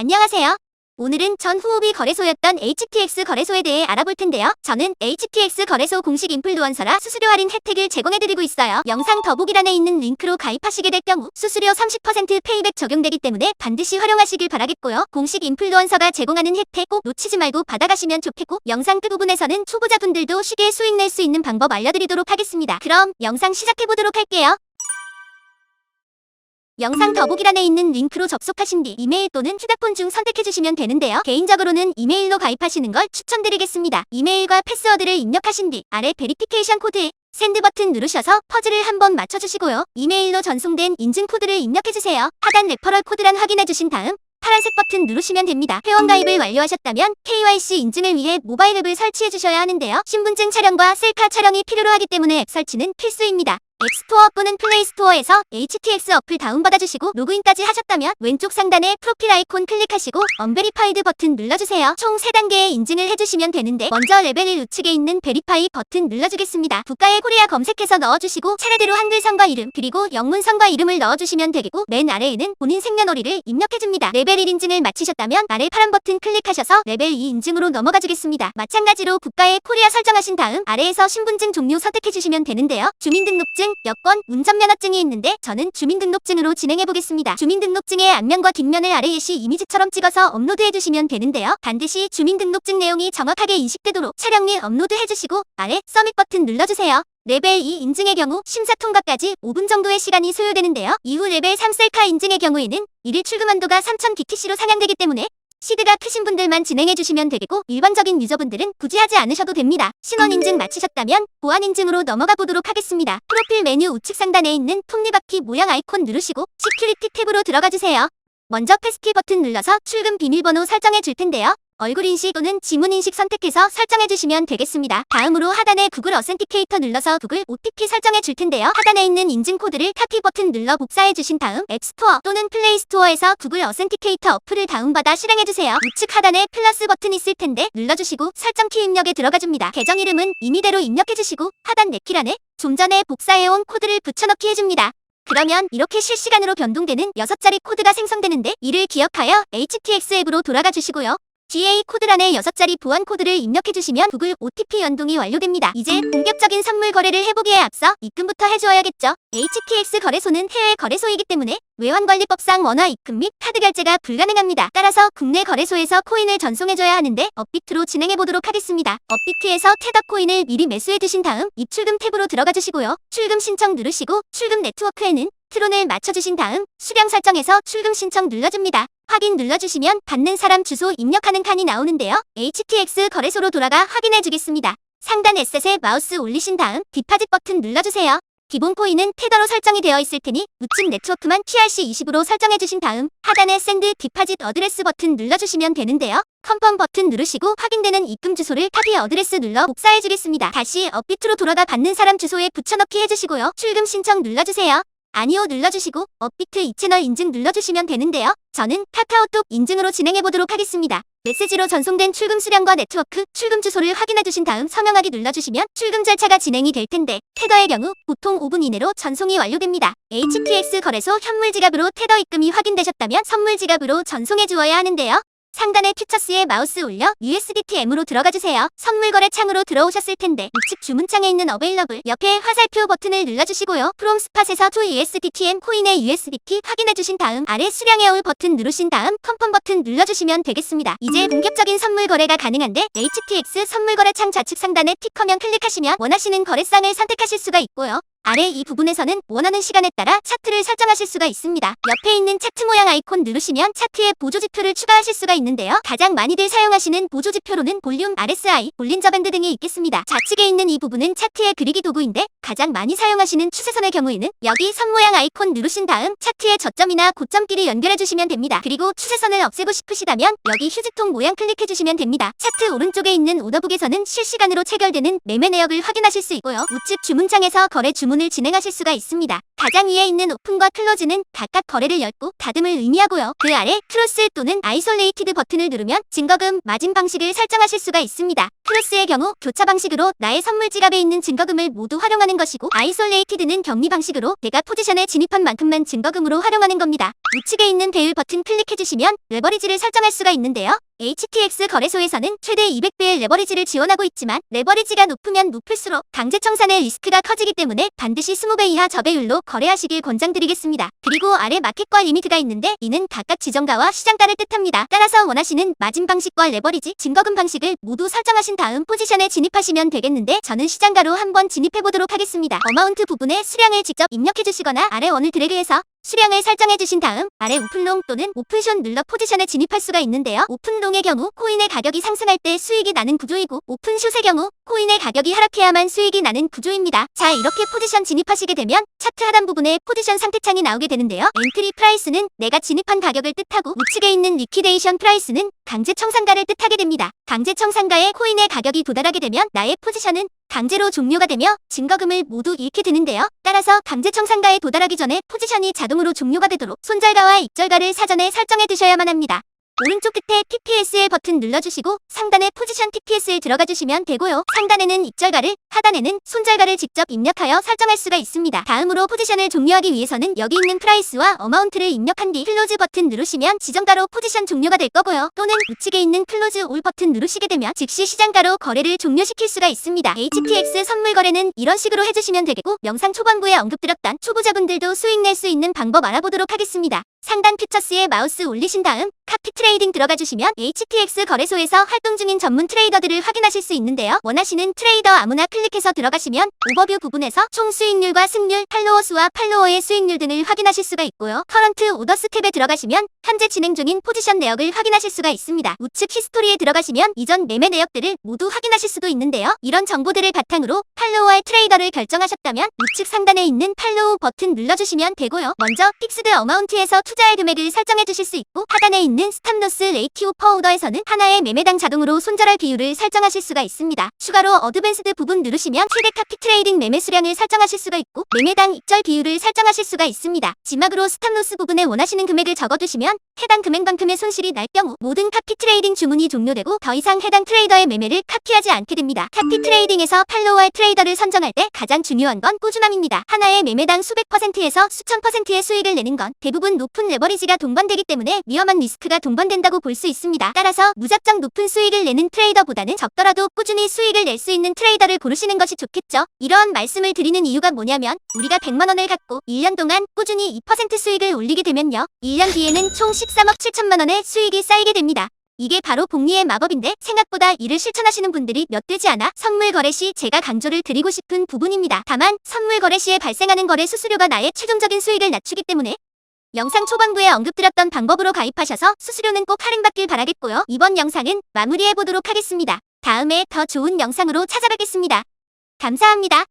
안녕하세요. 오늘은 전 후오비 거래소였던 HTX 거래소에 대해 알아볼 텐데요. 저는 HTX 거래소 공식 인플루언서라 수수료 할인 혜택을 제공해드리고 있어요. 영상 더보기란에 있는 링크로 가입하시게 될 경우 수수료 30% 페이백 적용되기 때문에 반드시 활용하시길 바라겠고요. 공식 인플루언서가 제공하는 혜택 꼭 놓치지 말고 받아가시면 좋겠고, 영상 끝부분에서는 초보자분들도 쉽게 수익 낼 수 있는 방법 알려드리도록 하겠습니다. 그럼 영상 시작해보도록 할게요. 영상 더보기란에 있는 링크로 접속하신 뒤 이메일 또는 휴대폰 중 선택해주시면 되는데요. 개인적으로는 이메일로 가입하시는 걸 추천드리겠습니다. 이메일과 패스워드를 입력하신 뒤 아래 베리피케이션 코드에 샌드 버튼 누르셔서 퍼즐을 한번 맞춰주시고요. 이메일로 전송된 인증 코드를 입력해주세요. 하단 레퍼럴 코드란 확인해주신 다음 파란색 버튼 누르시면 됩니다. 회원가입을 완료하셨다면 KYC 인증을 위해 모바일 앱을 설치해주셔야 하는데요. 신분증 촬영과 셀카 촬영이 필요로 하기 때문에 앱 설치는 필수입니다. 앱스토어 또는 플레이스토어에서 HTX 어플 다운받아주시고 로그인까지 하셨다면 왼쪽 상단에 프로필 아이콘 클릭하시고 언베리파이드 버튼 눌러주세요. 총 3단계의 인증을 해주시면 되는데, 먼저 레벨 1 우측에 있는 베리파이 버튼 눌러주겠습니다. 국가의 코리아 검색해서 넣어주시고 차례대로 한글성과 이름 그리고 영문성과 이름을 넣어주시면 되겠고, 맨 아래에는 본인 생년월일을 입력해줍니다. 레벨 1 인증을 마치셨다면 아래 파란 버튼 클릭하셔서 레벨 2 인증으로 넘어가주겠습니다. 마찬가지로 국가의 코리아 설정하신 다음 아래에서 신분증 종류 선택해주시면 되는데요. 주민등록증, 여권, 운전면허증이 있는데 저는 주민등록증으로 진행해보겠습니다. 주민등록증의 앞면과 뒷면을 아래 예시 이미지처럼 찍어서 업로드해주시면 되는데요. 반드시 주민등록증 내용이 정확하게 인식되도록 촬영 및 업로드해주시고 아래 서밋 버튼 눌러주세요. 레벨 2 인증의 경우 심사 통과까지 5분 정도의 시간이 소요되는데요. 이후 레벨 3 셀카 인증의 경우에는 1일 출금 한도가 3000BTC로 상향되기 때문에 시드가 크신 분들만 진행해주시면 되겠고, 일반적인 유저분들은 굳이 하지 않으셔도 됩니다. 신원 인증 마치셨다면 보안 인증으로 넘어가 보도록 하겠습니다. 프로필 메뉴 우측 상단에 있는 톱니바퀴 모양 아이콘 누르시고 시큐리티 탭으로 들어가주세요. 먼저 패스키 버튼 눌러서 출금 비밀번호 설정해 줄 텐데요. 얼굴 인식 또는 지문 인식 선택해서 설정해 주시면 되겠습니다. 다음으로 하단에 구글 어센티케이터 눌러서 구글 OTP 설정해 줄 텐데요. 하단에 있는 인증 코드를 카피 버튼 눌러 복사해 주신 다음 앱스토어 또는 플레이스토어에서 구글 어센티케이터 어플을 다운받아 실행해 주세요. 우측 하단에 플러스 버튼 있을 텐데 눌러주시고 설정 키 입력에 들어가 줍니다. 계정 이름은 임의대로 입력해 주시고 하단 네킬란에 좀 전에 복사해온 코드를 붙여넣기 해줍니다. 그러면 이렇게 실시간으로 변동되는 6자리 코드가 생성되는데, 이를 기억하여 HTX 앱으로 돌아가 주시고요. GA 코드란에 6자리 보안 코드를 입력해주시면 구글 OTP 연동이 완료됩니다. 이제 본격적인 선물 거래를 해보기에 앞서 입금부터 해주어야겠죠. HTX 거래소는 해외 거래소이기 때문에 외환관리법상 원화 입금 및 카드 결제가 불가능합니다. 따라서 국내 거래소에서 코인을 전송해줘야 하는데 업비트로 진행해보도록 하겠습니다. 업비트에서 테더 코인을 미리 매수해두신 다음 입출금 탭으로 들어가 주시고요. 출금 신청 누르시고 출금 네트워크에는 트론을 맞춰주신 다음 수령 설정에서 출금 신청 눌러줍니다. 확인 눌러주시면 받는 사람 주소 입력하는 칸이 나오는데요. HTX 거래소로 돌아가 확인해주겠습니다. 상단 에셋에 마우스 올리신 다음 디파짓 버튼 눌러주세요. 기본 코인은 테더로 설정이 되어 있을 테니 우측 네트워크만 TRC20으로 설정해주신 다음 하단에 샌드 디파짓 어드레스 버튼 눌러주시면 되는데요. 컨펌 버튼 누르시고 확인되는 입금 주소를 카피 어드레스 눌러 복사해주겠습니다. 다시 업비트로 돌아가 받는 사람 주소에 붙여넣기 해주시고요. 출금 신청 눌러주세요. 아니요 눌러주시고 업비트 2채널 인증 눌러주시면 되는데요. 저는 카카오톡 인증으로 진행해보도록 하겠습니다. 메시지로 전송된 출금 수령과 네트워크, 출금 주소를 확인해주신 다음 서명하기 눌러주시면 출금 절차가 진행이 될 텐데, 테더의 경우 보통 5분 이내로 전송이 완료됩니다. HTX 거래소 현물 지갑으로 테더 입금이 확인되셨다면 선물 지갑으로 전송해 주어야 하는데요. 상단의 퓨처스에 마우스 올려 USDTM으로 들어가주세요. 선물 거래 창으로 들어오셨을 텐데 우측 주문창에 있는 어베일러블 옆에 화살표 버튼을 눌러주시고요. 프롬 스팟에서 to USDTM 코인의 USDT 확인해주신 다음 아래 수령해올 버튼 누르신 다음 컨펌 버튼 눌러주시면 되겠습니다. 이제 본격적인 선물 거래가 가능한데, HTX 선물 거래 창 좌측 상단에 틱커면 클릭하시면 원하시는 거래상을 선택하실 수가 있고요. 아래 이 부분에서는 원하는 시간에 따라 차트를 설정하실 수가 있습니다. 옆에 있는 차트 모양 아이콘 누르시면 차트에 보조지표를 추가하실 수가 있는데요. 가장 많이들 사용하시는 보조지표로는 볼륨, RSI, 볼린저 밴드 등이 있겠습니다. 좌측에 있는 이 부분은 차트의 그리기 도구인데, 가장 많이 사용하시는 추세선의 경우에는 여기 선 모양 아이콘 누르신 다음 차트의 저점이나 고점끼리 연결해주시면 됩니다. 그리고 추세선을 없애고 싶으시다면 여기 휴지통 모양 클릭해주시면 됩니다. 차트 오른쪽에 있는 오더북에서는 실시간으로 체결되는 매매 내역을 확인하실 수 있고요. 우측 주문창에서 거래 주문을 진행하실 수가 있습니다. 가장 위에 있는 오픈과 클로즈는 각각 거래를 열고 닫음을 의미하고요. 그 아래 크로스 또는 아이솔레이티드 버튼을 누르면 증거금 마진 방식을 설정하실 수가 있습니다. 크로스의 경우 교차 방식으로 나의 선물 지갑에 있는 증거금을 모두 활용하는 것이고, 아이솔레이티드는 격리 방식으로 내가 포지션에 진입한 만큼만 증거금으로 활용하는 겁니다. 우측에 있는 배율 버튼 클릭해주시면 레버리지를 설정할 수가 있는데요. HTX 거래소에서는 최대 200배의 레버리지를 지원하고 있지만 레버리지가 높으면 높을수록 강제 청산의 리스크가 커지기 때문에 반드시 20배 이하 저배율로 거래하시길 권장드리겠습니다. 그리고 아래 마켓과 리미트가 있는데 이는 각각 지정가와 시장가를 뜻합니다. 따라서 원하시는 마진 방식과 레버리지, 증거금 방식을 모두 설정하신 다음 포지션에 진입하시면 되겠는데, 저는 시장가로 한번 진입해보도록 하겠습니다. 어마운트 부분에 수량을 직접 입력해주시거나 아래 원을 드래그해서 수량을 설정해주신 다음 아래 오픈롱 또는 오픈숏 눌러 포지션에 진입할 수가 있는데요. 오픈롱의 경우 코인의 가격이 상승할 때 수익이 나는 구조이고, 오픈숏의 경우 코인의 가격이 하락해야만 수익이 나는 구조입니다. 자, 이렇게 포지션 진입하시게 되면 차트 하단 부분에 포지션 상태창이 나오게 되는데요. 엔트리 프라이스는 내가 진입한 가격을 뜻하고, 우측에 있는 리퀴데이션 프라이스는 강제 청산가를 뜻하게 됩니다. 강제 청산가에 코인의 가격이 도달하게 되면 나의 포지션은 강제로 종료가 되며 증거금을 모두 잃게 되는데요. 따라서 강제 청산가에 도달하기 전에 포지션이 자동으로 종료가 되도록 손절가와 익절가를 사전에 설정해 두셔야만 합니다. 오른쪽 끝에 TPSL 버튼 눌러주시고 상단에 포지션 TPS를 들어가 주시면 되고요. 상단에는 익절가를, 하단에는 손절가를 직접 입력하여 설정할 수가 있습니다. 다음으로 포지션을 종료하기 위해서는 여기 있는 프라이스와 어마운트를 입력한 뒤 클로즈 버튼 누르시면 지정가로 포지션 종료가 될 거고요. 또는 우측에 있는 클로즈 올 버튼 누르시게 되면 즉시 시장가로 거래를 종료시킬 수가 있습니다. HTX 선물 거래는 이런 식으로 해주시면 되겠고, 영상 초반부에 언급드렸던 초보자분들도 수익 낼 수 있는 방법 알아보도록 하겠습니다. 상단 퓨처스에 마우스 올리신 다음 카피 트레이딩 들어가 주시면 HTX 거래소에서 활동 중인 전문 트레이더들을 확인하실 수 있는데요. 원하시는 트레이더 아무나 클릭해서 들어가시면 오버뷰 부분에서 총 수익률과 승률, 팔로워 수와 팔로워의 수익률 등을 확인하실 수가 있고요. 커런트 오더스 탭에 들어가시면 현재 진행 중인 포지션 내역을 확인하실 수가 있습니다. 우측 히스토리에 들어가시면 이전 매매 내역들을 모두 확인하실 수도 있는데요. 이런 정보들을 바탕으로 팔로워할 트레이더를 결정하셨다면 우측 상단에 있는 팔로우 버튼 눌러주시면 되고요. 먼저 픽스드 어마운트에서 투자할 금액을 설정해 주실 수 있고, 하단에 있는 스탑로스 레이티오 퍼 오더에서는 하나의 매매당 자동으로 손절할 비율을 설정하실 수가 있습니다. 추가로 어드밴스드 부분 누르시면 최대 카피 트레이딩 매매 수량을 설정하실 수가 있고, 매매당 익절 비율을 설정하실 수가 있습니다. 지막으로 스탑로스 부분에 원하시는 금액을 적어두시면 해당 금액만큼의 손실이 날 경우 모든 카피 트레이딩 주문이 종료되고 더 이상 해당 트레이더의 매매를 카피하지 않게 됩니다. 카피 트레이딩에서 팔로우할 트레이더를 선정할 때 가장 중요한 건 꾸준함입니다. 하나의 매매당 수백 %에서 수천 %의 수익을 내는 건 대부분 높은 레버리지가 동반되기 때문에 위험한 리스크가 동반된다고 볼 수 있습니다. 따라서 무작정 높은 수익을 내는 트레이더보다는 적더라도 꾸준히 수익을 낼 수 있는 트레이더를 고르시는 것이 좋겠죠. 이러한 말씀을 드리는 이유가 뭐냐면, 우리가 100만 원을 갖고 1년 동안 꾸준히 2% 수익을 올리게 되면요, 1년 뒤에는 총 13억 7천만 원의 수익이 쌓이게 됩니다. 이게 바로 복리의 마법인데, 생각보다 이를 실천하시는 분들이 몇 되지 않아 선물 거래 시 제가 강조를 드리고 싶은 부분입니다. 다만 선물 거래 시에 발생하는 거래 수수료가 나의 최종적인 수익을 낮추기 때문에 영상 초반부에 언급드렸던 방법으로 가입하셔서 수수료는 꼭 할인받길 바라겠고요. 이번 영상은 마무리해보도록 하겠습니다. 다음에 더 좋은 영상으로 찾아뵙겠습니다. 감사합니다.